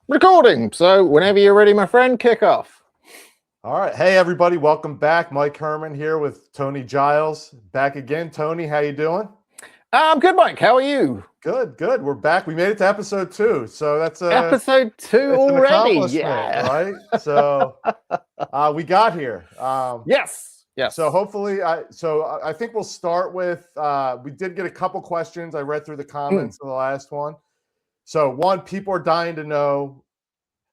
Recording. So whenever you're ready, my friend, kick off. All right. Hey, everybody. Welcome back. Mike Hermann here with Tony Giles. Back again. Tony, how you doing? I'm good, Mike. How are you? Good, good. We're back. We made it to episode 2. So that's episode 2 already. Yeah. Right? So we got here. Yes. So hopefully, I think we'll start with, we did get a couple questions. I read through the comments of the last one. So one, people are dying to know,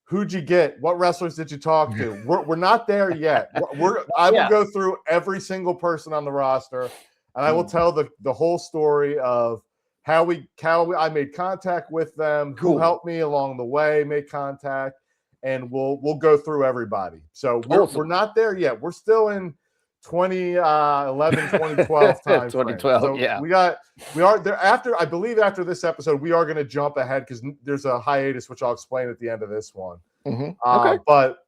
who'd you get? What wrestlers did you talk to? We're not there yet. I will go through every single person on the roster, and I will tell the whole story of how I made contact with them, who helped me along the way make contact, and we'll go through everybody. So we're not there yet. We're still in 2011, 2012 time. 2012, so we are there after, I believe after this episode, we are going to jump ahead because there's a hiatus, which I'll explain at the end of this one. Okay. But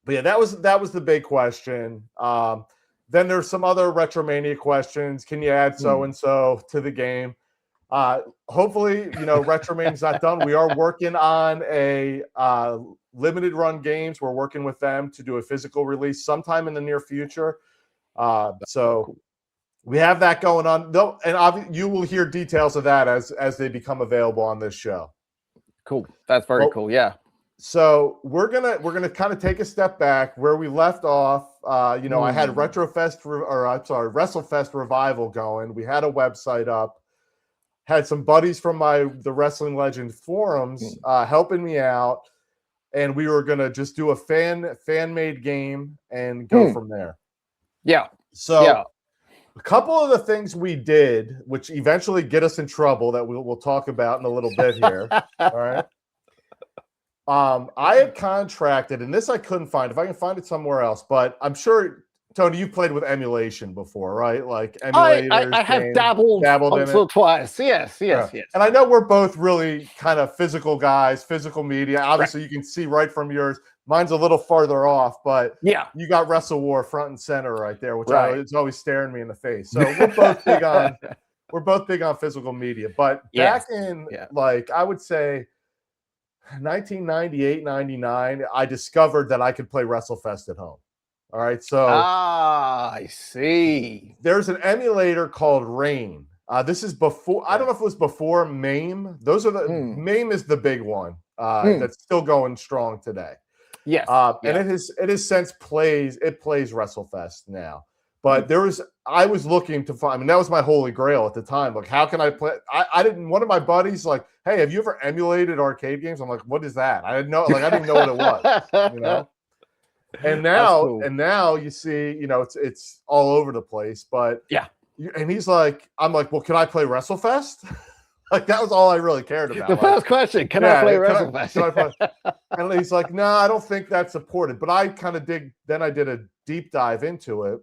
yeah, that was the big question. Then there's some other RetroMania questions. Can you add so-and-so to the game? Hopefully, RetroMania's not done. We are working on a limited run games. We're working with them to do a physical release sometime in the near future. So we have that going on. And you will hear details of that as they become available on this show. Cool. That's very cool. Yeah. So we're gonna kind of take a step back where we left off. I had WrestleFest Revival going. We had a website up. Had some buddies from the Wrestling Legend forums helping me out, and we were gonna just do a fan-made game and go from there. Yeah. So a couple of the things we did, which eventually get us in trouble, that we'll talk about in a little bit here. All right. I had contracted, and this I couldn't find. If I can find it somewhere else, but I'm sure, Tony, you played with emulation before, right? Like emulators. I have dabbled once or twice. Yes. And I know we're both really kind of physical guys, physical media. Obviously, you can see right from yours. Mine's a little farther off, but you got Wrestle War front and center right there, which it's always staring me in the face. So we're both big on physical media. But back in I would say 1998, 99, I discovered that I could play WrestleFest at home. All right, so I see. There's an emulator called Rain. This is before. I don't know if it was before MAME. Those are the MAME is the big one that's still going strong today. Yes, and it has since plays WrestleFest now. But I was looking to find. I mean, that was my holy grail at the time. Like, how can I play? I didn't. One of my buddies like, hey, have you ever emulated arcade games? I'm like, what is that? I didn't know. Like, I didn't know what it was. And now you see, it's all over the place. But and he's like, I'm like, well, can I play WrestleFest? Like, that was all I really cared about. The first question, can I play WrestleFest? And he's like, no, I don't think that's supported. But I kind of did a deep dive into it.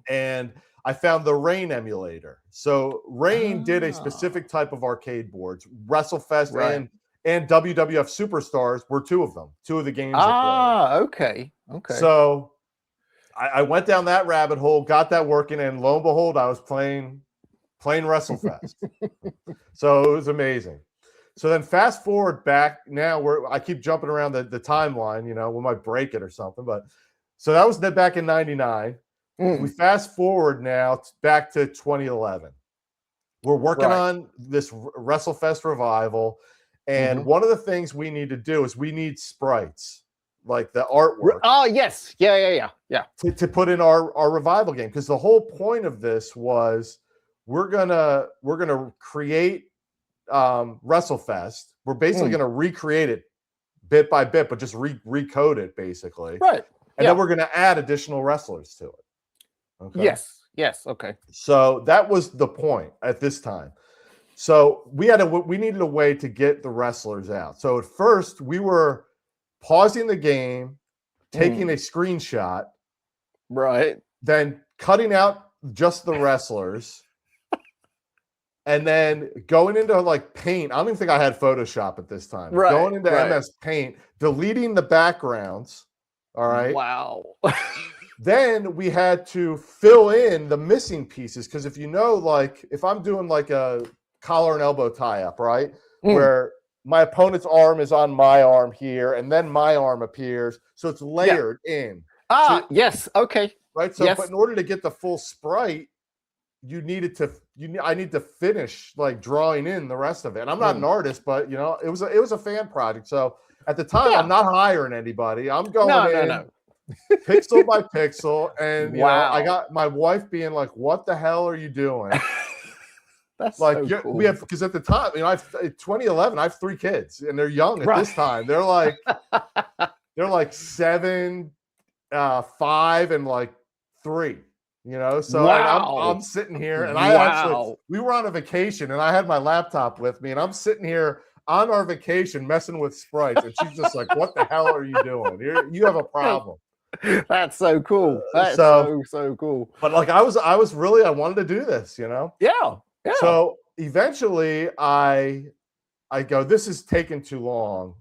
And I found the Rain emulator. So Rain did a specific type of arcade boards. WrestleFest and WWF Superstars were two of them. Two of the games. Okay. So I went down that rabbit hole, got that working, and lo and behold, I was playing WrestleFest. So it was amazing. So then fast forward back now, where I keep jumping around the timeline, we might break it or something. But so that was back in 99. We fast forward now back to 2011. We're working on this WrestleFest Revival. And one of the things we need to do is we need sprites, like the artwork. Oh, yes. Yeah. To put in our Revival game. Because the whole point of this was we're gonna create WrestleFest. We're basically gonna recreate it bit by bit, but just recode it basically. Right. And then we're gonna add additional wrestlers to it. Okay. Yes. Okay. So that was the point at this time. So we needed a way to get the wrestlers out. So at first we were pausing the game, taking a screenshot, then cutting out just the wrestlers, and then going into like Paint. I don't even think I had Photoshop at this time. Going into MS Paint, deleting the backgrounds. All right. Wow. Then we had to fill in the missing pieces, because if if I'm doing like a collar and elbow tie-up, right, where my opponent's arm is on my arm here, and then my arm appears, so it's layered in. Ah, so, yes, okay, right. So, yes. but in order to get the full Sprite, I need to finish like drawing in the rest of it. And I'm not an artist, but it was a fan project. So at the time, I'm not hiring anybody. I'm going in pixel by pixel, and I got my wife being like, "What the hell are you doing?" That's like so cool. We have, because at the time, 2011, I have 3 kids, and they're young at this time. They're like 7, 5, and like 3. So and I'm sitting here, and we were on a vacation, and I had my laptop with me, and I'm sitting here on our vacation messing with sprites, and she's just like, "What the hell are you doing? You have a problem." That's so cool. That's so cool. But like I wanted to do this, Yeah. So eventually I go, this is taking too long.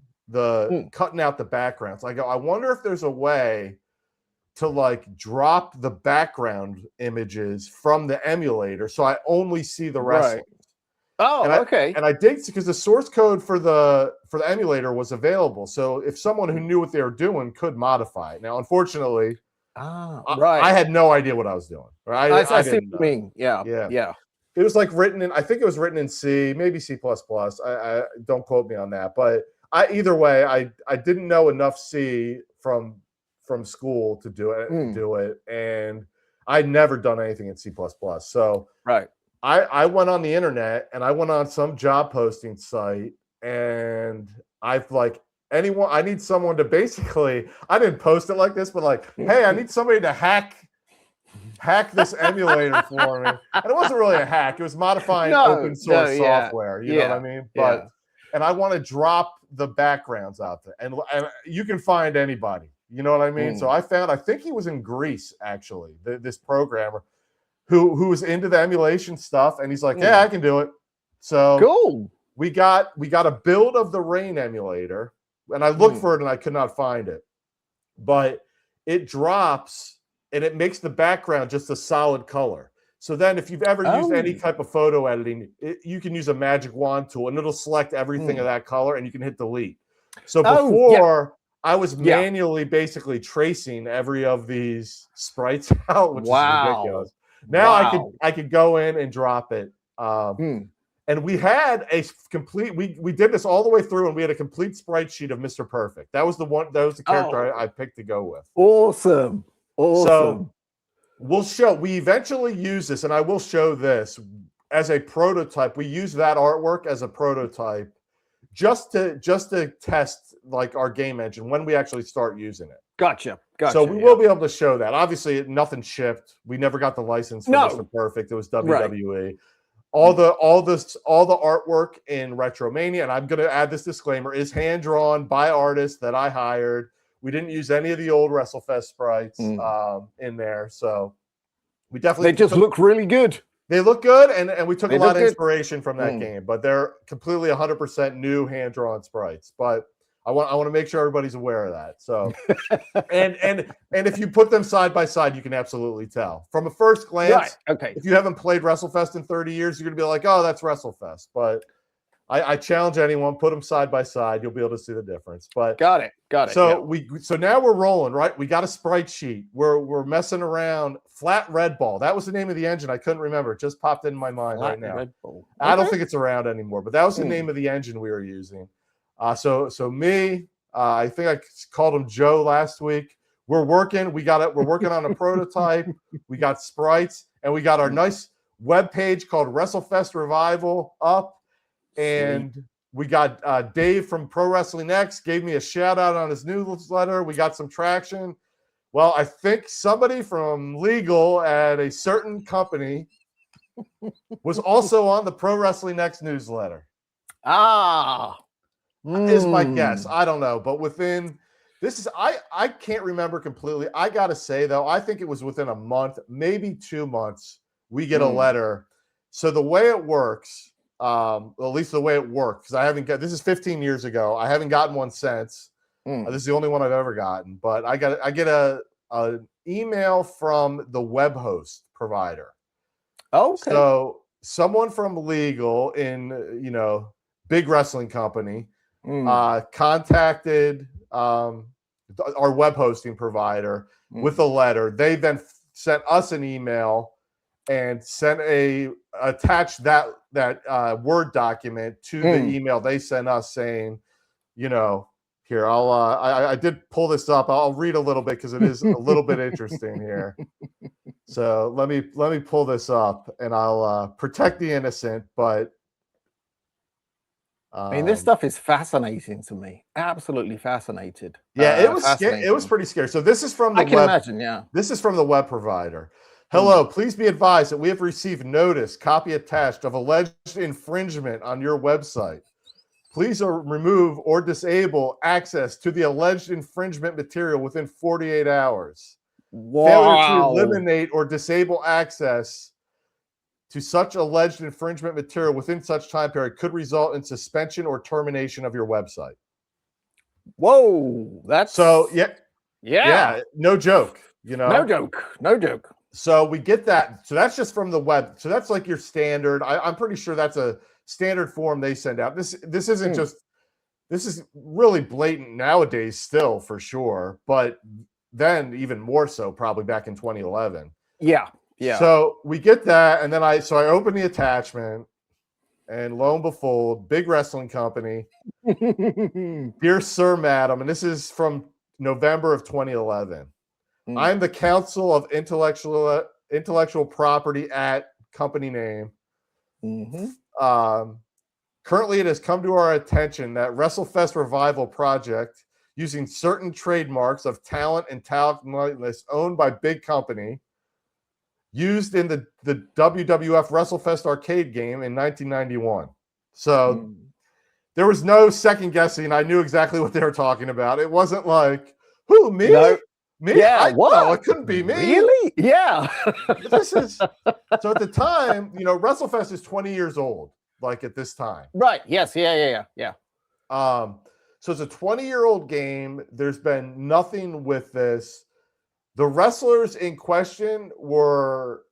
Cutting out the backgrounds. I go, I wonder if there's a way to like drop the background images from the emulator, so I only see the wrestlers. Okay. And I did, because the source code for the emulator was available. So if someone who knew what they were doing could modify it. Now, unfortunately, I had no idea what I was doing. Right? I see what you mean. Yeah. It was like I think it was written in C, maybe C++. I don't quote me on that, but either way, I didn't know enough C from school to do it, and I'd never done anything in C++. So I went on the internet, and I went on some job posting site, and I've like, I need someone to basically, I didn't post it like this, but like, hey, I need somebody to hack this emulator for me. And it wasn't really a hack. It was modifying open source software. You know what I mean? But and I want to drop the backgrounds out there. And you can find anybody. You know what I mean? So I think he was in Greece, actually, this programmer who was into the emulation stuff. And he's like, yeah, I can do it. So cool. We got a build of the Rain emulator, and I looked for it and I could not find it. But it drops and it makes the background just a solid color. So then if you've ever used any type of photo editing, you can use a magic wand tool, and it'll select everything of that color, and you can hit delete. So before, I was manually basically tracing every of these sprites out, which is ridiculous. Now I could go in and drop it. And we had a complete, we did this all the way through, and we had a complete sprite sheet of Mr. Perfect. That was the character I picked to go with. Awesome. So we eventually use this, and I will show this as a prototype. We use that artwork as a prototype just to test like our game engine when we actually start using it. Gotcha. So we will be able to show that. Obviously, nothing shipped. We never got the license for Mr. Perfect. It was WWE. Right. All the artwork in RetroMania, and I'm going to add this disclaimer, is hand drawn by artists that I hired. We didn't use any of the old WrestleFest sprites in there, so we definitely. They just look really good. They look good, and we took a lot of inspiration from that game, but they're completely 100% new hand drawn sprites. But I want to make sure everybody's aware of that. So, and if you put them side by side, you can absolutely tell from a first glance. Right. Okay. If you haven't played WrestleFest in 30 years, you're gonna be like, "Oh, that's WrestleFest." But I challenge anyone, put them side by side. You'll be able to see the difference. But got it. So now we're rolling, right? We got a sprite sheet. We're messing around. Flat Red Ball. That was the name of the engine. I couldn't remember. It just popped in my mind right now. Red Ball. I don't think it's around anymore, but that was the name of the engine we were using. So me, I think I called him Joe last week. We're working. We're working on a prototype. We got sprites, and we got our nice web page called WrestleFest Revival up. And we got Dave from Pro Wrestling X gave me a shout out on his newsletter. We got some traction. Well, I think somebody from legal at a certain company was also on the Pro Wrestling X newsletter. Is my guess. I don't know, but I can't remember completely. I gotta say though, I think it was within a month, maybe 2 months, we get a letter. So the way it works. At least the way it worked, because this is 15 years ago. I haven't gotten one since. This is the only one I've ever gotten. But I get an email from the web host provider. Okay. So someone from legal in big wrestling company contacted our web hosting provider with a letter. They then sent us an email and attached that Word document to the email they sent us saying, here, I did pull this up. I'll read a little bit because it is a little bit interesting here. So let me pull this up, and I'll protect the innocent. But I mean, this stuff is fascinating to me. Absolutely fascinated. Yeah, it was scary. It was pretty scary. So this is from the I can imagine. Yeah, this is from the web provider. Hello, please be advised that we have received notice, copy attached, of alleged infringement on your website. Please remove or disable access to the alleged infringement material within 48 hours. Wow. Failure to eliminate or disable access to such alleged infringement material within such time period could result in suspension or termination of your website. Whoa, that's so yeah, no joke. No joke. So we get that. So that's just from the web. So that's like your standard. I'm pretty sure that's a standard form they send out. This isn't just, this is really blatant nowadays still for sure, but then even more so probably back in 2011. Yeah. So we get that, and then I open the attachment, and lo and behold, big wrestling company, dear Sir, Madam, and this is from November of 2011. I'm the Council of Intellectual Property at company name. Currently, it has come to our attention that WrestleFest Revival Project, using certain trademarks of talent and talent likeness owned by big company, used in the WWF WrestleFest arcade game in 1991. So there was no second guessing. I knew exactly what they were talking about. It wasn't like, who, me? No. Me? Yeah, No, it couldn't be me. Really? Yeah. This is so at the time, WrestleFest is 20 years old, like at this time. Right. Yes. Yeah. So it's a 20-year-old game. There's been nothing with this. The wrestlers in question were,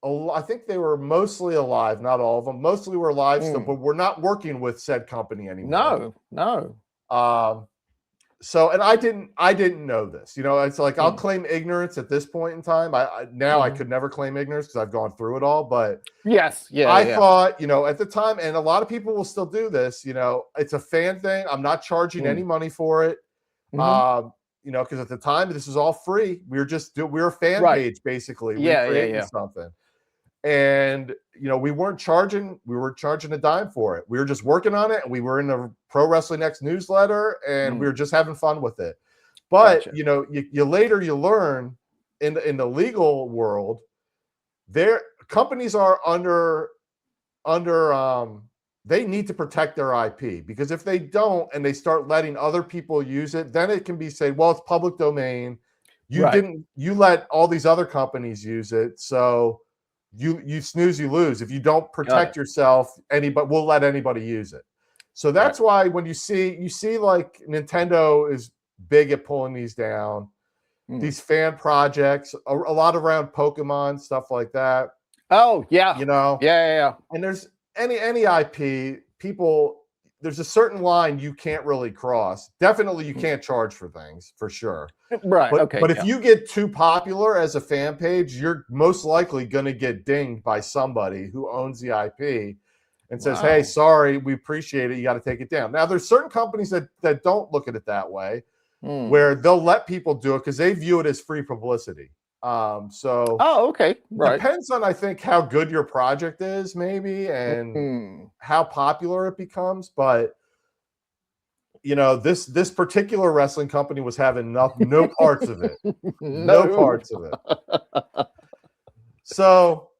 I think they were mostly alive, not all of them. Mostly were alive still, but we're not working with said company anymore. No. So, and I didn't know this. It's like I'll claim ignorance at this point in time. I could never claim ignorance because I've gone through it all. But yes, I thought, at the time, and a lot of people will still do this. It's a fan thing. I'm not charging any money for it. Because at the time this was all free. We were a fan page basically. Recreating something. And we weren't charging a dime for it. We were just working on it, and we were in the Pro Wrestling Next newsletter, and we were just having fun with it. But you later learn in the legal world, their companies are under they need to protect their IP, because if they don't and they start letting other people use it, then it can be said, well, it's public domain. You let all these other companies use it, so you snooze, you lose. If you don't protect yourself, we'll let anybody use it. So that's why when you see like Nintendo is big at pulling these down, these fan projects, a lot around Pokemon, stuff like that. Oh yeah. Yeah. And there's any IP, people, there's a certain line you can't really cross. Definitely you can't charge for things, for sure. Right. But if you get too popular as a fan page, you're most likely going to get dinged by somebody who owns the IP and says, hey, sorry, we appreciate it. You got to take it down. Now, there's certain companies that don't look at it that way, where they'll let people do it because they view it as free publicity. Depends on, I think, how good your project is, maybe, and how popular it becomes. But this particular wrestling company was having no parts of it. No parts of it. So,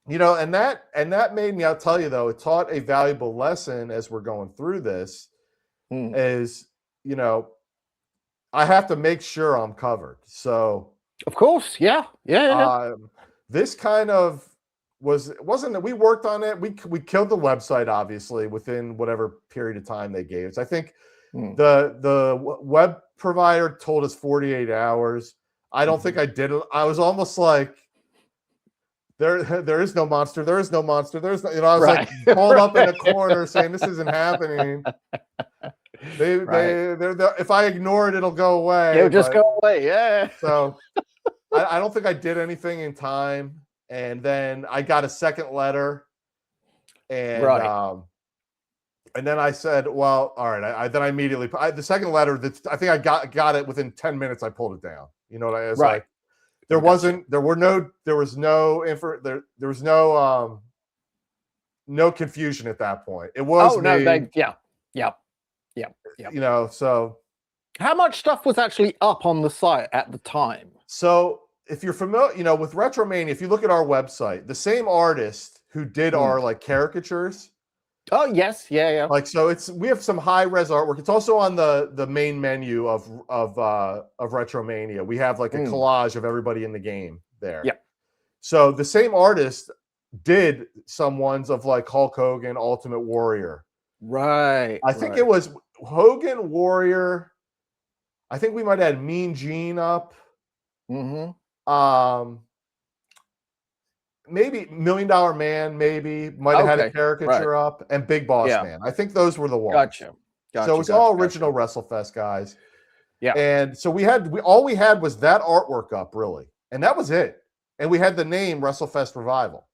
and that made me, I'll tell you though, it taught a valuable lesson as we're going through this, is, I have to make sure I'm covered. So of course, yeah. This kind of wasn't that we worked on it. We killed the website, obviously, within whatever period of time they gave us. I think the web provider told us 48 hours. I don't think I did it. I was almost like, there is no monster. There is no monster. There's no, I was Right. like pulled up in a corner saying this isn't happening. If I ignore it, it'll go away. It'll just go away. Yeah. So I don't think I did anything in time. And then I got a second letter. And and then I said, well, all right. Then I immediately the second letter that I think I got it within 10 minutes. I pulled it down. You know what I was like? There was no confusion at that point. It was you know, so how much stuff was actually up on the site at the time? So if you're familiar, you know, with RetroMania, if you look at our website, the same artist who did our like caricatures. Oh yes, yeah. Like, so we have some high res artwork. It's also on the main menu of RetroMania. We have like a collage of everybody in the game there. Yeah. So the same artist did some ones of like Hulk Hogan, Ultimate Warrior. Right. I think it was Hogan, Warrior. I think we might have had Mean Gene up. Mm-hmm. Maybe $1 Million Man, maybe might have had a caricature up, and Big Boss Man. I think those were the ones. Gotcha. So it was all original WrestleFest guys. Yeah. And so all we had was that artwork up, really, and that was it. And we had the name WrestleFest Revival.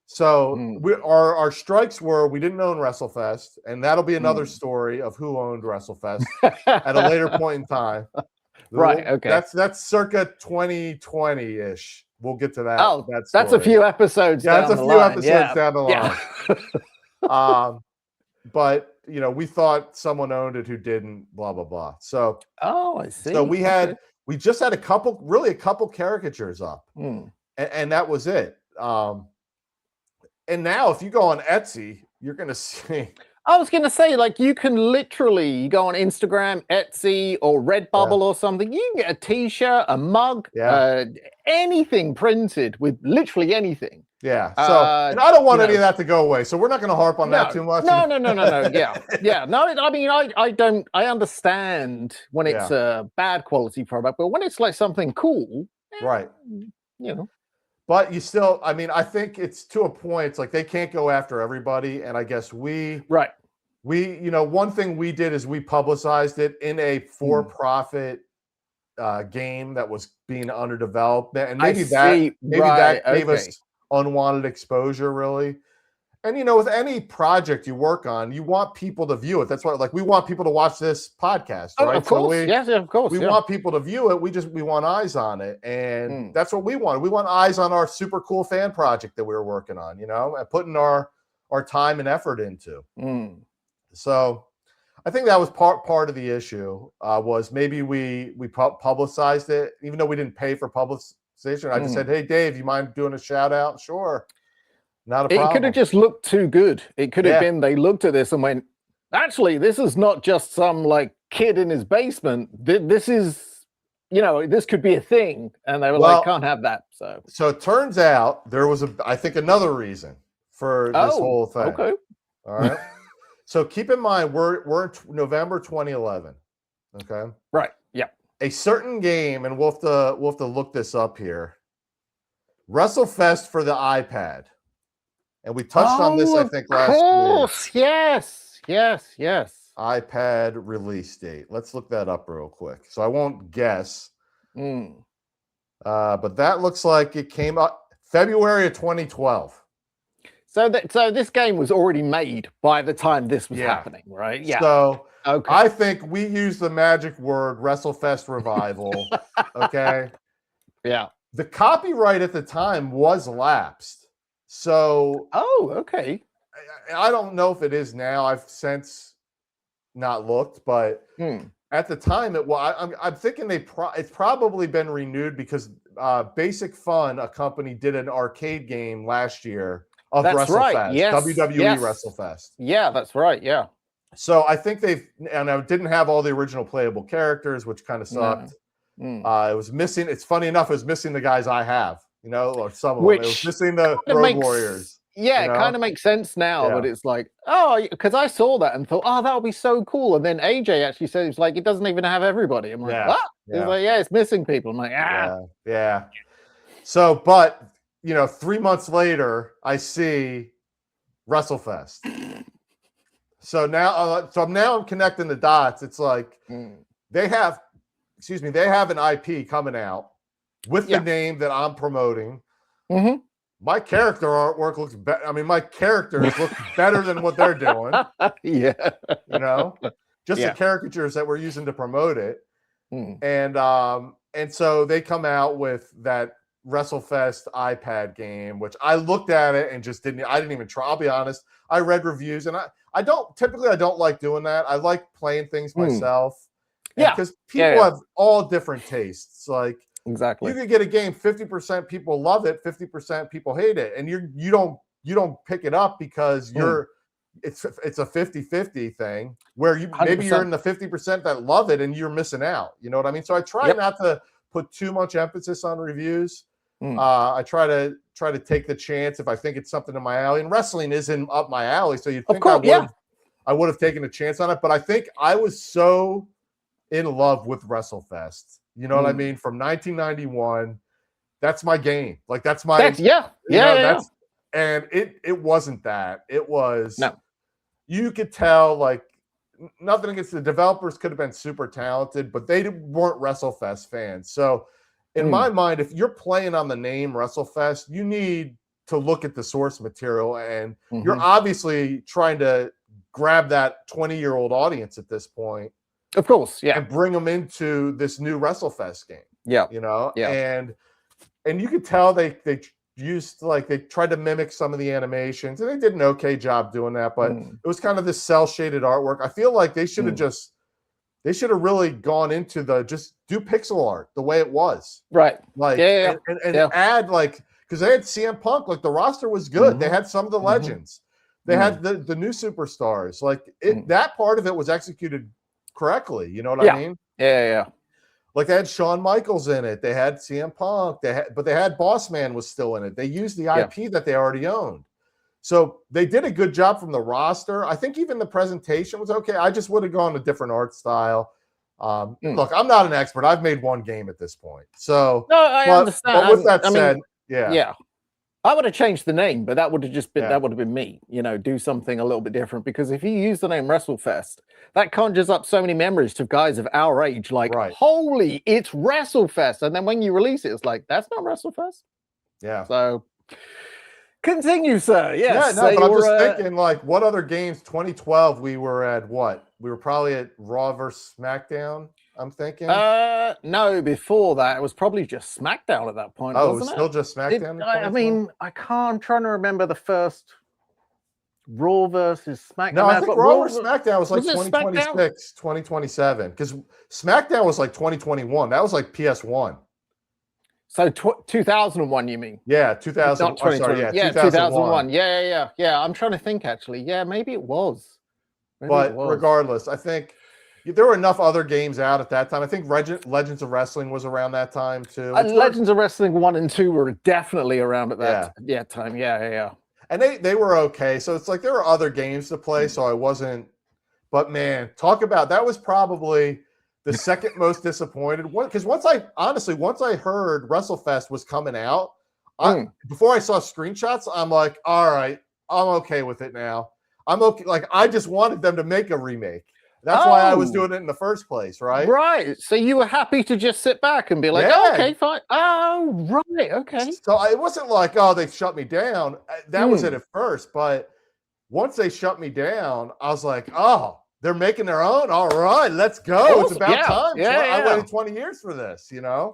So our strikes were we didn't own WrestleFest, and that'll be another story of who owned WrestleFest at a later point in time. Right. Okay. That's circa 2020-ish. We'll get to that. Oh, that's a few episodes. Yeah, that's a few episodes down the line. Yeah. But you know, we thought someone owned it who didn't. Blah blah blah. So. Oh, I see. So we just had a couple caricatures up, and that was it. And now, if you go on Etsy, you're going to see. I was going to say, like, you can literally go on Instagram, Etsy, or Redbubble or something. You can get a T-shirt, a mug, anything printed with literally anything. Yeah. So, and I don't want any of that to go away. So we're not going to harp on that too much. No. Yeah. No, I mean, I understand when it's a bad quality product, but when it's like something cool, right? You know. But you still, I mean, I think it's to a point. It's like they can't go after everybody, and I guess we, you know, one thing we did is we publicized it in a for-profit game that was being underdeveloped, and maybe that gave us unwanted exposure, really. And you know, with any project you work on, you want people to view it. That's why, like, we want people to watch this podcast, right? Of course, of course. We want people to view it. We want eyes on it, and that's what we want. We want eyes on our super cool fan project that we were working on, you know, and putting our time and effort into. So, I think that was part of the issue. Was maybe we publicized it, even though we didn't pay for publication. I just said, "Hey, Dave, you mind doing a shout out?" Sure. Not a problem. It could have just looked too good. It could have been they looked at this and went, actually, this is not just some like kid in his basement. This is, you know, this could be a thing. And they were like, can't have that. So it turns out there was I think another reason for this whole thing. Okay. All right. So keep in mind, we're in November 2011. Okay. Right. Yeah. A certain game, and we'll have to look this up here. WrestleFest for the iPad. And we touched on this, I think, last week. Of course, yes. iPad release date. Let's look that up real quick. So I won't guess. But that looks like it came up February of 2012. So this game was already made by the time this was happening, right? Yeah. So I think we used the magic word WrestleFest Revival. Okay. Yeah. The copyright at the time was lapsed. So, okay. I don't know if it is now. I've since not looked, but at the time, I'm thinking it's probably been renewed because Basic Fun, a company, did an arcade game last year of WrestleFest, right. Yes. WWE WrestleFest. Yeah, that's right. Yeah. So I think I didn't have all the original playable characters, which kind of sucked. It was missing. It's funny enough, it was missing the guys I have. You know, or some of them. It was missing the Road Warriors. Yeah, it kind of makes sense now, but it's like, because I saw that and thought, that would be so cool. And then AJ actually said, it's like, it doesn't even have everybody. I'm like, what? He's like, it's missing people. I'm like, Yeah. So, but 3 months later, I see WrestleFest. So now, I'm connecting the dots. It's like they have an IP coming out with the name that I'm promoting. My character artwork looks better. I mean, my characters look better than what they're doing. Yeah. Just the caricatures that we're using to promote it. And so they come out with that WrestleFest iPad game, which I looked at it and just didn't even try. I'll be honest. I read reviews, and I don't like doing that. I like playing things myself. Because people have all different tastes. Like, exactly. You could get a game 50% people love it, 50% people hate it, and you don't pick it up because it's a 50-50 thing where maybe you're in the 50% that love it and you're missing out. You know what I mean? So I try not to put too much emphasis on reviews. I try to take the chance if I think it's something in my alley. And wrestling isn't up my alley, so you'd think I would have taken a chance on it. But I think I was so in love with WrestleFest. You know what I mean? From 1991, that's my game. Like that's my and it wasn't that. It was you could tell like nothing against the developers could have been super talented, but they weren't WrestleFest fans. So in my mind, if you're playing on the name WrestleFest, you need to look at the source material, and you're obviously trying to grab that 20-year-old audience at this point. Of course, and bring them into this new WrestleFest game. And you could tell they used they tried to mimic some of the animations, and they did an okay job doing that, but it was kind of this cell shaded artwork. I feel like they should have really gone into just do pixel art the way it was, right? Like and add because they had CM Punk, like the roster was good. They had some of the legends, they had the new superstars, that part of it was executed correctly. You know what I mean? Like they had Shawn Michaels in it. They had CM Punk. But they had Boss Man was still in it. They used the IP that they already owned. So they did a good job from the roster. I think even the presentation was okay. I just would have gone a different art style. Look, I'm not an expert. I've made one game at this point. So no, I understand. But with that said, I would have changed the name, but that would have just been that would have been me. Do something a little bit different, because if you use the name WrestleFest, that conjures up so many memories to guys of our age. Like, holy, it's WrestleFest, and then when you release it, it's like that's not WrestleFest. Yeah. So continue, sir. Yes. Yeah. No, but I'm just thinking, what other games? 2012, we were at what? We were probably at Raw versus SmackDown. I'm thinking. No, before that, it was probably just SmackDown at that point. Oh, wasn't it was still just SmackDown? I mean, I'm trying to remember the first Raw versus SmackDown. No, I think Raw versus SmackDown was 2026, 2027. Because SmackDown was 2021. That was PS1. So 2001, you mean? Yeah, 2000. Not 2020. Yeah, 2001. Yeah. I'm trying to think, actually. Yeah, maybe it was. Regardless, I think there were enough other games out at that time. I think Legends of Wrestling was around that time too. Legends of Wrestling 1 and 2 were definitely around at that time. Yeah. And they were okay. So it's there were other games to play. So I wasn't. But man, talk about that was probably the second most disappointed one, because once I heard WrestleFest was coming out, before I saw screenshots, I'm like, all right, I'm okay with it now. I'm okay. I just wanted them to make a remake. That's why I was doing it in the first place, right? Right. So you were happy to just sit back and be like, okay, fine. Oh, right. Okay. So it wasn't they shut me down. That was it at first. But once they shut me down, I was like, they're making their own. All right, let's go. Awesome. It's about time. I waited 20 years for this, Yeah.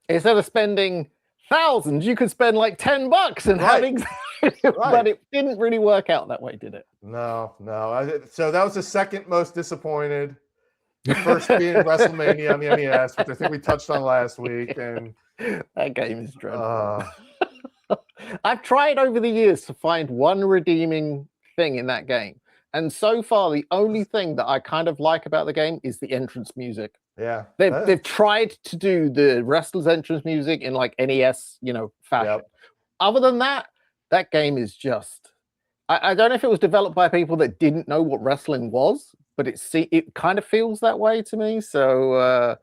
Instead of spending thousands, you could spend $10 and having... But it didn't really work out that way, did it? No. So that was the second most disappointed. The first being WrestleMania on the NES, which I think we touched on last week. And that game is dreadful. I've tried over the years to find one redeeming thing in that game. And so far, the only thing that I kind of like about the game is the entrance music. Yeah. They've tried to do the wrestler's entrance music in NES, fashion. Yep. Other than that game is just... I don't know if it was developed by people that didn't know what wrestling was, but it kind of feels that way to me. So,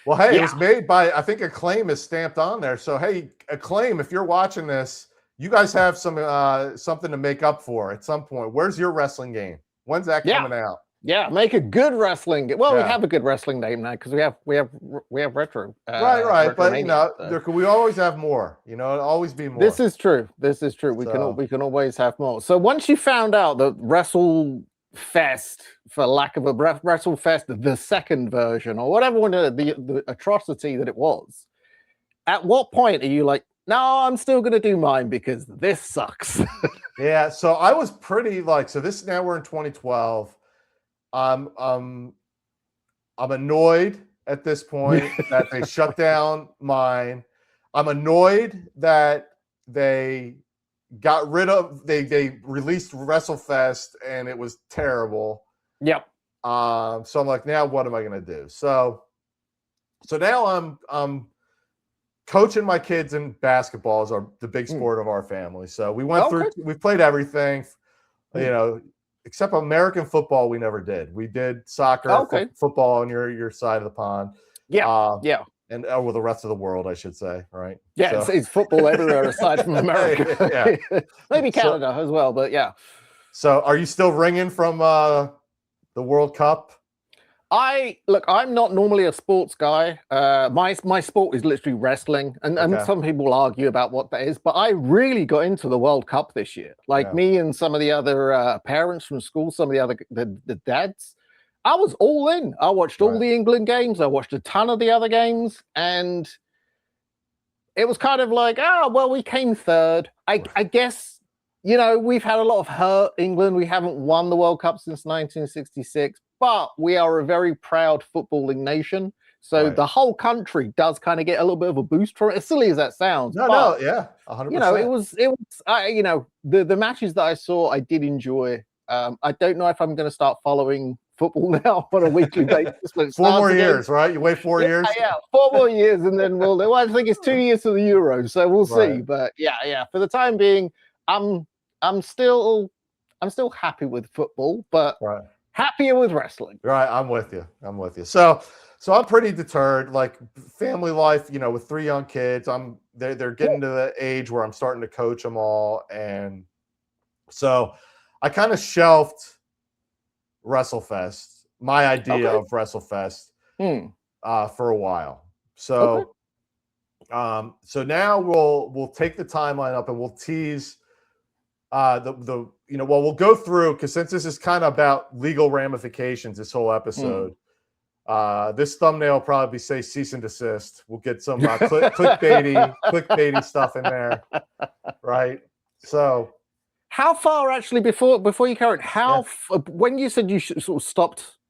well, hey, it was made by, I think Acclaim is stamped on there. So, hey, Acclaim, if you're watching this, you guys have some something to make up for at some point. Where's your wrestling game? When's that coming out? Yeah, make a good wrestling game. Well, we have a good wrestling game now because we have retro. Right. But we always have more. It'll always be more. This is true. We can always have more. So once you found out that WrestleFest, for lack of a WrestleFest, the second version or whatever the atrocity that it was, at what point are you like, no, I'm still going to do mine because this sucks? Yeah. So I was pretty so this now we're in 2012. I'm annoyed at this point that they shut down mine. I'm annoyed that they got rid of they released WrestleFest and it was terrible. Yep. So I'm like, now what am I gonna do? So now I'm coaching my kids in basketball is the big sport of our family. So we went through, we played everything, except American football, we never did. We did soccer, football on your side of the pond. Yeah, and with the rest of the world, I should say, right? Yeah, so. It's football everywhere aside from America. Maybe Canada as well, but yeah. So, are you still ringing from the World Cup? I'm not normally a sports guy. My sport is literally wrestling, and some people argue about what that is, but I really got into the World Cup this year. Me and some of the other parents from school, some of the other the dads, I was all in. I watched all the England games. I watched a ton of the other games, and it was kind of like, we came third. I guess we've had a lot of hurt England. We haven't won the World Cup since 1966. But we are a very proud footballing nation. So the whole country does kind of get a little bit of a boost from it. As silly as that sounds. No, yeah, 100%. It was the matches that I saw, I did enjoy. I don't know if I'm going to start following football now on a weekly basis. 4 more years, right? You wait 4 years? Yeah, 4 more years, and then I think it's 2 years to the Euros, so we'll see. But yeah. For the time being, I'm still happy with football, but happier with wrestling. Right, I'm with you. So I'm pretty deterred. Like family life, with 3 young kids, they're getting to the age where I'm starting to coach them all, and so I kind of shelved WrestleFest, my idea of WrestleFest, for a while. So, so now we'll take the timeline up and we'll tease we'll go through, because since this is kind of about legal ramifications, this whole episode, this thumbnail will probably say cease and desist. We'll get some clickbaity stuff in there, right? So, how far actually before you carry it? When you said you should sort of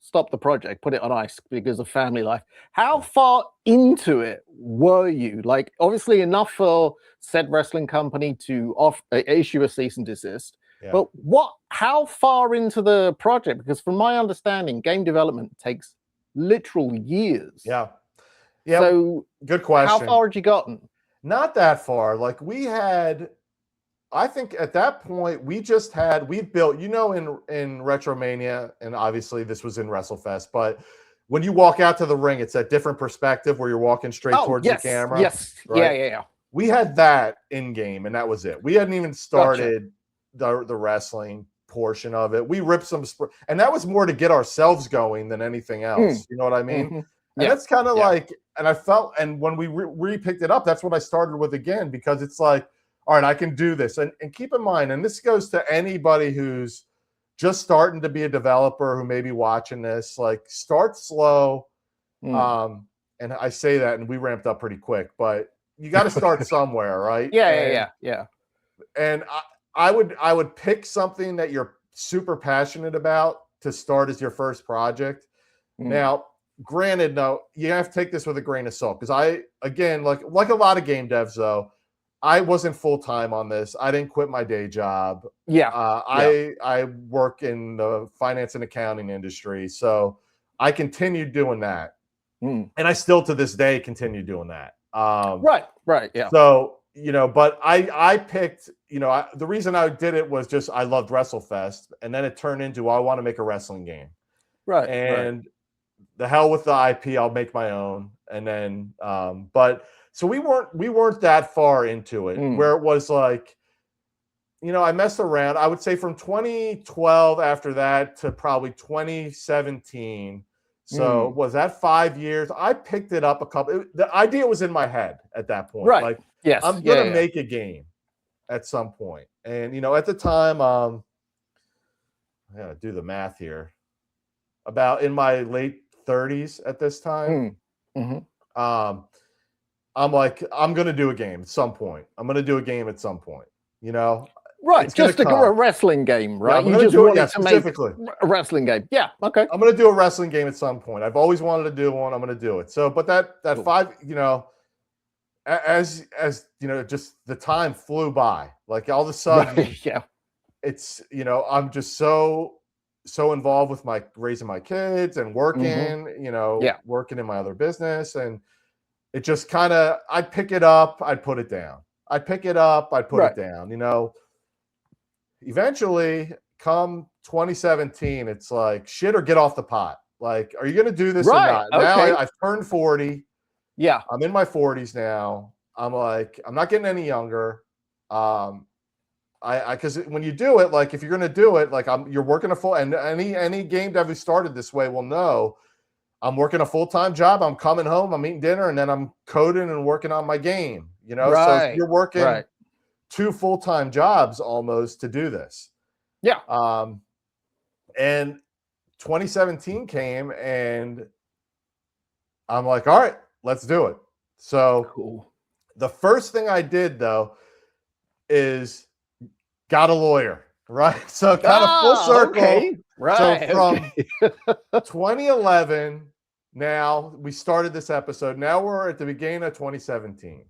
stop the project, put it on ice because of family life, how far into it were you? Like, obviously enough for said wrestling company to issue a cease and desist. But how far into the project? Because from my understanding, game development takes literal years. Yeah. So good question. How far had you gotten? Not that far. Like I think at that point we built, in RetroMania, and obviously this was in WrestleFest, but when you walk out to the ring, it's that different perspective where you're walking straight towards the camera. Yes. Right? Yeah. We had that in game, and that was it. We hadn't even started the wrestling portion of it. We ripped some, and that was more to get ourselves going than anything else. You know what I mean? And that's kind of and I felt, and when we re-picked it up, that's what I started with again, because it's like, all right, I can do this. And keep in mind, and this goes to anybody who's just starting to be a developer who may be watching this, like, start slow. And I say that, and we ramped up pretty quick, but you got to start somewhere, right? Yeah. And I would pick something that you're super passionate about to start as your first project. Now, granted, no, you have to take this with a grain of salt, because again, like a lot of game devs, though, I wasn't full-time on this. I didn't quit my day job. I work in the finance and accounting industry, so I continued doing that. And I still to this day continue doing that. Right. Yeah. So, but I picked, the reason I did it was just I loved WrestleFest, and then it turned into I want to make a wrestling game. Right. And the hell with the IP, I'll make my own. And then, but so we weren't that far into it where it was like, I messed around. I would say from 2012 after that to probably 2017. So was that 5 years? I picked it up the idea was in my head at that point. Right. Like, yes. I'm going to make a game at some point. And, at the time, I got to do the math here. About in my late 30s at this time. I'm like, I'm going to do a game at some point. I'm going to do a game at some point, Right, just a wrestling game, right? Yeah, you just wanted to make a wrestling game. Yeah, okay. I'm going to do a wrestling game at some point. I've always wanted to do one. I'm going to do it. So, but that cool. 5, as just the time flew by. Like all of a sudden, it's I'm just so involved with raising my kids and working, working in my other business, and it just kind of I'd pick it up, I'd put it down. I'd pick it up, I'd put it down. Eventually, come 2017, it's like shit or get off the pot. Like, are you going to do this or not? Okay. Now I've turned 40. Yeah, I'm in my 40s now. I'm like, I'm not getting any younger. Because when you do it, like if you're going to do it, like you're working a full, and any game dev who started this way will know I'm working a full-time job. I'm coming home, I'm eating dinner, and then I'm coding and working on my game. So you're working 2 full-time jobs almost to do this. Yeah. And 2017 came, and I'm like, all right, let's do it. So cool. The first thing I did though is got a lawyer, right? So kind of full circle. Okay. Right. So from 2011, now we started this episode. Now we're at the beginning of 2017.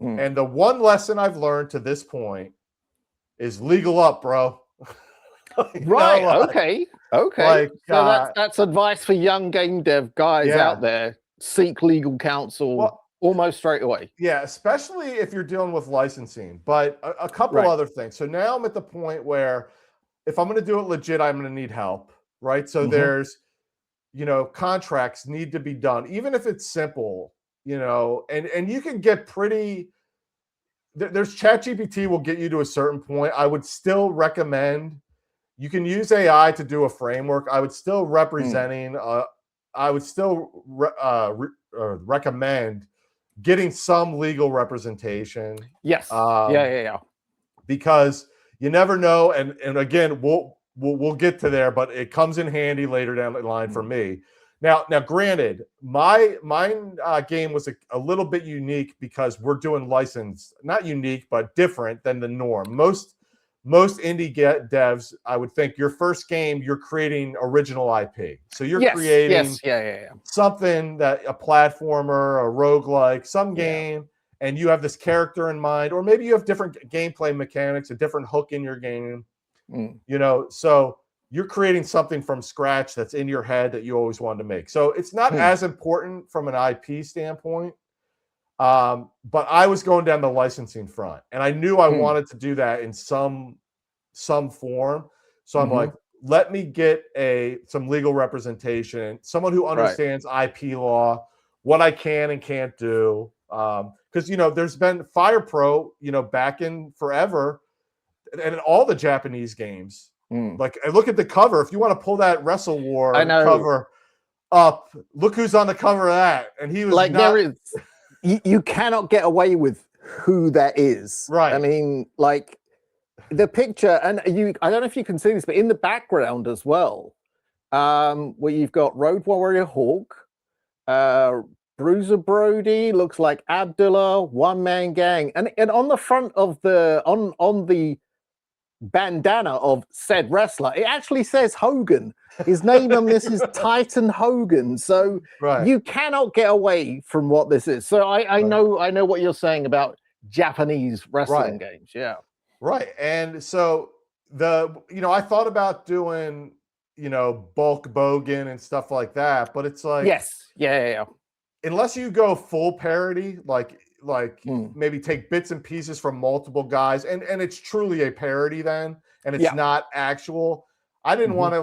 And the one lesson I've learned to this point is legal up, bro. Okay. Okay. Like, so that's advice for young game dev guys out there. Seek legal counsel almost straight away. Yeah, especially if you're dealing with licensing. But a couple other things. So now I'm at the point where if I'm going to do it legit, I'm going to need help, right? So there's, contracts need to be done, even if it's simple, and you can get pretty, there's ChatGPT will get you to a certain point. I would still recommend, you can use AI to do a framework. I would still recommend getting some legal representation. Yes. Because you never know. And again, we'll get to there, but it comes in handy later down the line for me. Now, granted, my game was a little bit unique because we're doing licensed, not unique, but different than the norm. Most indie devs, I would think, your first game, you're creating original IP. So you're creating something that a platformer, a roguelike, some game, and you have this character in mind, or maybe you have different gameplay mechanics, a different hook in your game. So you're creating something from scratch that's in your head that you always wanted to make. So it's not as important from an IP standpoint. But I was going down the licensing front, and I knew I wanted to do that in some form. So I'm like, let me get some legal representation, someone who understands IP law, what I can and can't do. Because there's been Fire Pro, back in forever, and in all the Japanese games. Like, look at the cover. If you want to pull that Wrestle War cover up, look who's on the cover of that. And he was like, there is. You cannot get away with who that is. Right. I mean, like the picture, and I don't know if you can see this, but in the background as well, where you've got Road Warrior Hawk, Bruiser Brody, looks like Abdullah, One Man Gang, and on the front of on the bandana of said wrestler, it actually says Hogan. His name on this is Titan Hogan. So you cannot get away from what this is. So I know what you're saying about Japanese wrestling games. Yeah. Right. And so I thought about doing, Bulk Bogan and stuff like that, but it's like, unless you go full parody, like maybe take bits and pieces from multiple guys, and it's truly a parody then, and it's not actual. I didn't want to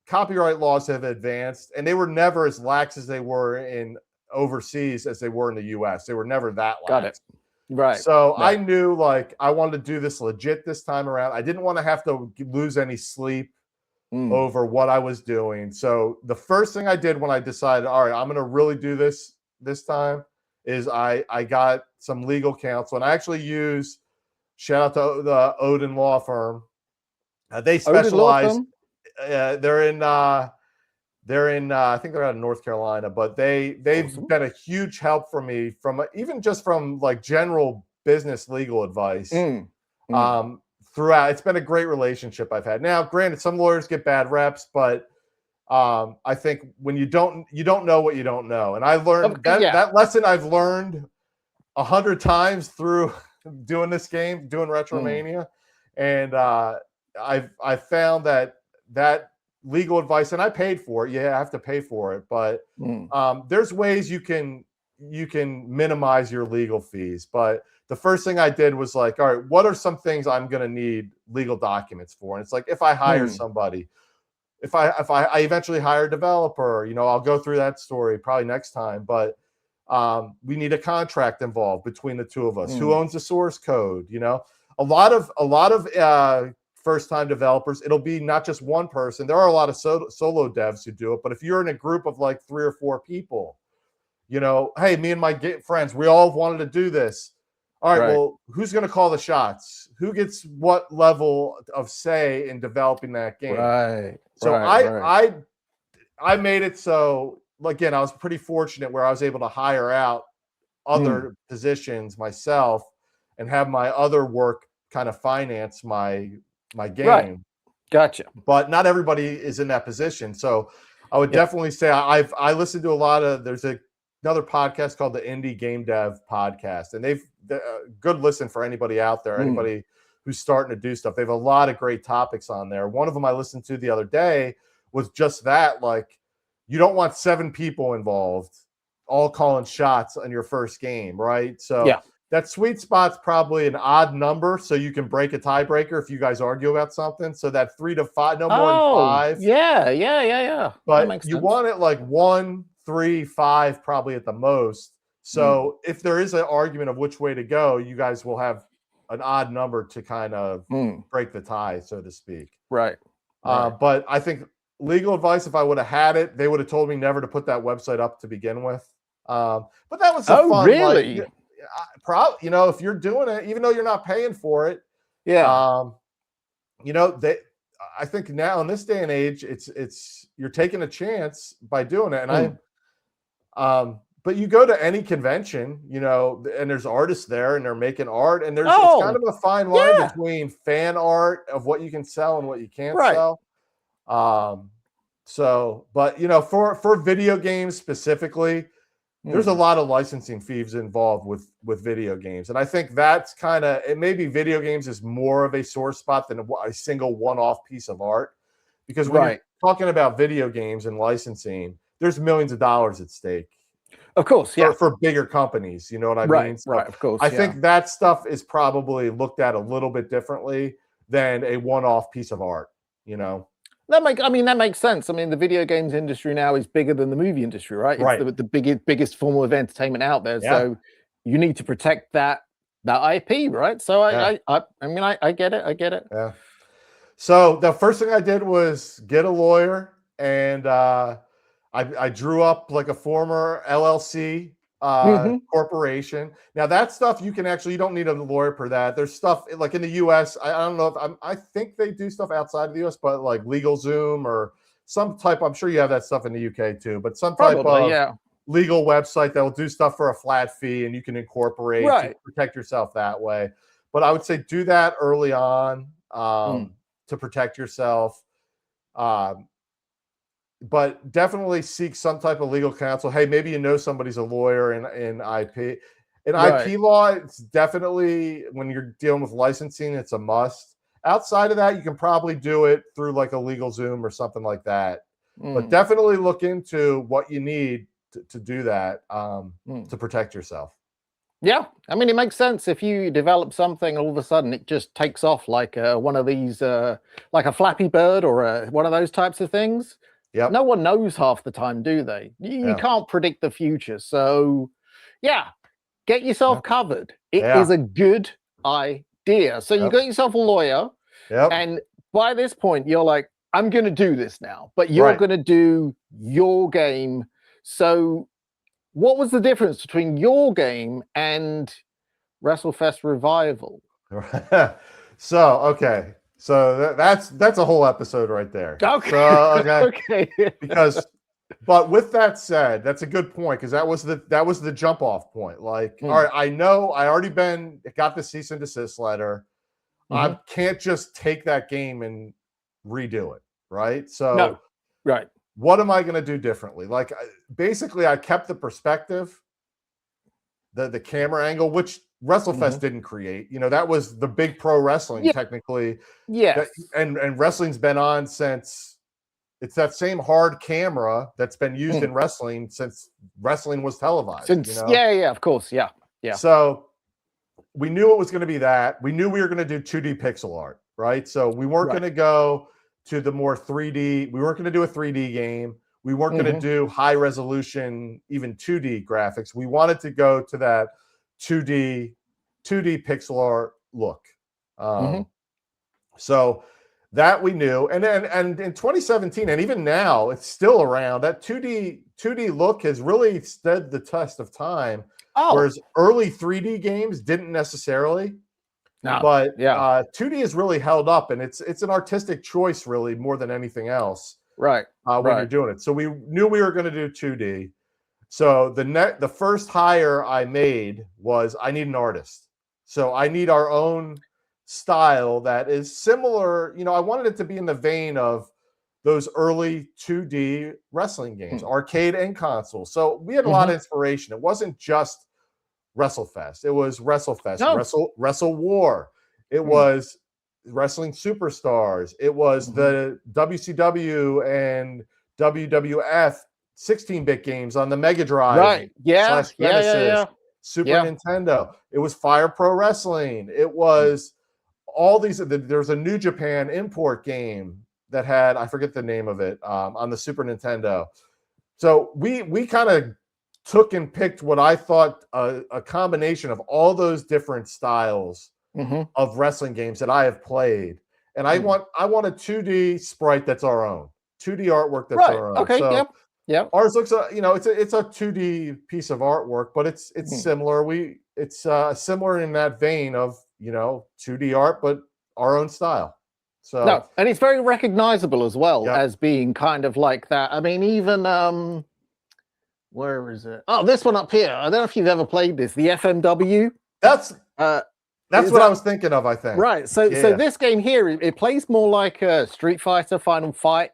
copyright laws have advanced, and they were never as lax as they were in overseas as they were in the US. They were never that lax. Got it. Right. So right. I knew like I wanted to do this legit this time around. I didn't want to have to lose any sleep over what I was doing. So the first thing I did when I decided, all right, I'm going to really do this time is I got some legal counsel, and I actually use, shout out to the Odin Law Firm. They specialize. They're in I think they're out of North Carolina, but they've been a huge help for me from even just from like general business legal advice. Throughout. It's been a great relationship I've had. Now, granted, some lawyers get bad reps, but I think when you don't know what you don't know. And I learned that lesson I've learned 100 times through doing this game, doing RetroMania. And I found that legal advice, and I paid for it. Yeah, I have to pay for it, but there's ways you can minimize your legal fees. But the first thing I did was like, all right, what are some things I'm going to need legal documents for? And it's like, if I hire somebody, if I eventually hire a developer, I'll go through that story probably next time. But we need a contract involved between the two of us. Who owns the source code? A lot of first-time developers, it'll be not just one person. There are a lot of solo devs who do it, but if you're in a group of like 3 or 4 people, hey, me and my friends, we all wanted to do this. All right, well, who's going to call the shots? Who gets what level of say in developing that game? So I made it so, again, I was pretty fortunate where I was able to hire out other positions myself and have my other work kind of finance my game. Gotcha. But not everybody is in that position. So I would definitely say I listened to a lot of, there's another podcast called the Indie Game Dev Podcast, and they're a good listen for anybody out there, anybody who's starting to do stuff. They have a lot of great topics on there. One of them I listened to the other day was just that, like, you don't want 7 people involved all calling shots on your first game, right? So that sweet spot's probably an odd number, so you can break a tiebreaker if you guys argue about something. So that 3 to 5, no more than 5. Yeah. But you want it like 1, 3, 5 probably at the most. So if there is an argument of which way to go, you guys will have an odd number to kind of break the tie, so to speak. Right. But I think legal advice, if I would have had it, they would have told me never to put that website up to begin with. But that was a fun. Really? If you're doing it, even though you're not paying for it, I think now in this day and age, it's you're taking a chance by doing it. And but you go to any convention, and there's artists there and they're making art, and it's kind of a fine line between fan art of what you can sell and what you can't sell. But for video games specifically, there's a lot of licensing fees involved with video games. And I think that's maybe video games is more of a sore spot than a single one-off piece of art. Because when you're talking about video games and licensing, there's millions of dollars at stake. Of course, for bigger companies, you know what I mean? So of course. I think that stuff is probably looked at a little bit differently than a one-off piece of art, That makes sense. I mean, the video games industry now is bigger than the movie industry, right? It's the biggest form of entertainment out there. So you need to protect that IP, right? So I get it. I get it. Yeah. So the first thing I did was get a lawyer, and I drew up like a former LLC corporation. Now that stuff you don't need a lawyer for that. There's stuff like in the US, I don't know if I think they do stuff outside of the US, but like LegalZoom or some type, I'm sure you have that stuff in the UK too, but some type of legal website that will do stuff for a flat fee, and you can incorporate to protect yourself that way. But I would say do that early on to protect yourself. But definitely seek some type of legal counsel. Hey, maybe somebody's a lawyer in IP. In IP law, it's definitely, when you're dealing with licensing, it's a must. Outside of that, you can probably do it through like a LegalZoom or something like that. But definitely look into what you need to do that to protect yourself. Yeah, I mean, it makes sense if you develop something, all of a sudden it just takes off like one of these, like a Flappy Bird or one of those types of things. Yep. No one knows half the time, do they? You can't predict the future. So, yeah, get yourself covered. It is a good idea. So you got yourself a lawyer, and by this point, you're like, I'm going to do this now, but you're going to do your game. So what was the difference between your game and WrestleFest Revival? So that's a whole episode right there. Okay. So, okay. But with that said, that's a good point, because that was the jump off point. Like, all right, I know I already got the cease and desist letter. I can't just take that game and redo it, right? So no. Right. What am I going to do differently? Like, basically, I kept the perspective, the camera angle, which WrestleFest didn't create. You know, that was the big pro wrestling technically. Yeah. And wrestling's been on since. It's that same hard camera that's been used in wrestling since wrestling was televised. Yeah, of course. Yeah. So we knew it was going to be that. We knew we were going to do 2D pixel art, right? So we weren't going to go to the more 3D. We weren't going to do a 3D game. We weren't going to do high resolution, even 2D graphics. We wanted to go to that 2D pixel art look. So that we knew, and in 2017, and even now, it's still around. That 2D look has really stood the test of time. Whereas early 3D games didn't necessarily. No, but 2D has really held up, and it's an artistic choice, really, more than anything else. Right. When you're doing it, so we knew we were going to do 2D. So the first hire I made was, I need an artist. So I need our own style that is similar. You know, I wanted it to be in the vein of those early 2D wrestling games, arcade and console. So we had a lot of inspiration. It wasn't just WrestleFest. It was WrestleFest, Wrestle War. It was Wrestling Superstars. It was the WCW and WWF 16-bit games on the Mega Drive. Right. Yeah. Genesis, Super Nintendo. It was Fire Pro Wrestling. It was all these. There's a New Japan import game that had, I forget the name of it, on the Super Nintendo. So we kind of took and picked what I thought a combination of all those different styles of wrestling games that I have played. And I want a 2D sprite that's our own, 2D artwork that's our own. Okay. So yeah. Ours looks, it's a 2D piece of artwork, but it's similar. It's similar in that vein of 2D art, but our own style. So no, and it's very recognizable as well as being kind of like that. I mean, even where is it? Oh, this one up here. I don't know if you've ever played this. The FMW. That's what I was thinking of, I think. Right. So this game here, it plays more like a Street Fighter Final Fight,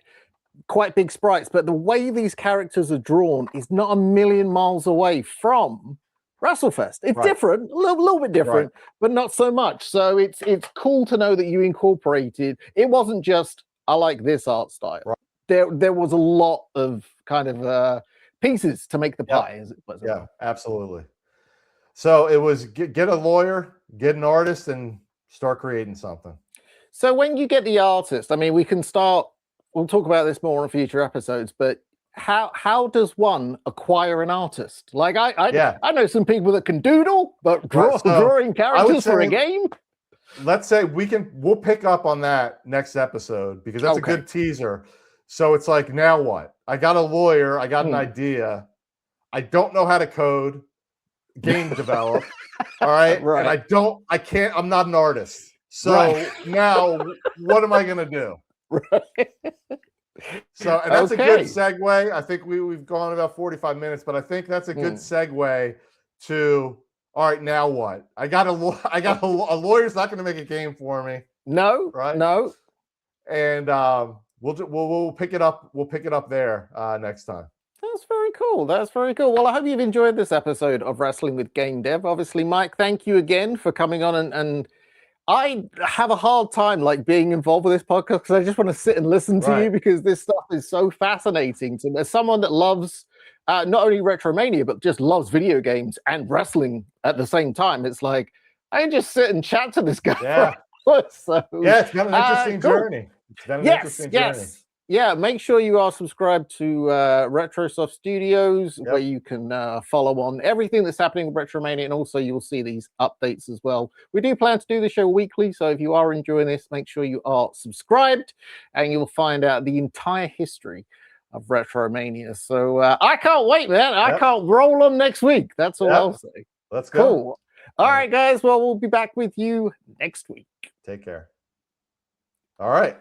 quite big sprites, but the way these characters are drawn is not a million miles away from WrestleFest. It's different, a little bit different, but not so much. So it's cool to know that you incorporated. It wasn't just, I like this art style. Right. There was a lot of kind of pieces to make the pie, as it was. Yeah, absolutely. So it was get a lawyer, get an artist, and start creating something. So when you get the artist, I mean, we'll talk about this more on future episodes, but how does one acquire an artist? Like I know some people that can doodle, but drawing characters for a game. Let's say we'll pick up on that next episode, because that's a good teaser. So it's like, now what? I got a lawyer, I got an idea. I don't know how to code, game develop. All right. And I'm not an artist. So now what am I gonna do? So, and that's a good segue. I think we've gone about 45 minutes, but I think that's a good segue to, all right, now what? I got a lawyer's not going to make a game for me. No, right? No. And we'll pick it up. We'll pick it up there next time. That's very cool. That's very cool. Well, I hope you've enjoyed this episode of Wrestling with Game Dev. Obviously, Mike, thank you again for coming on and I have a hard time like being involved with this podcast because I just want to sit and listen to you because this stuff is so fascinating to me. As someone that loves not only RetroMania, but just loves video games and wrestling at the same time, it's like I can just sit and chat to this guy. Yeah. So, yeah, it's been an interesting journey. It's been an interesting journey. Yeah, make sure you are subscribed to RetroSoft Studios, where you can follow on everything that's happening with RetroMania, and also you'll see these updates as well. We do plan to do the show weekly, so if you are enjoying this, make sure you are subscribed, and you'll find out the entire history of RetroMania. So I can't wait, man. I can't roll on next week. That's all I'll say. Let's go. Cool. All right, guys. Well, we'll be back with you next week. Take care. All right.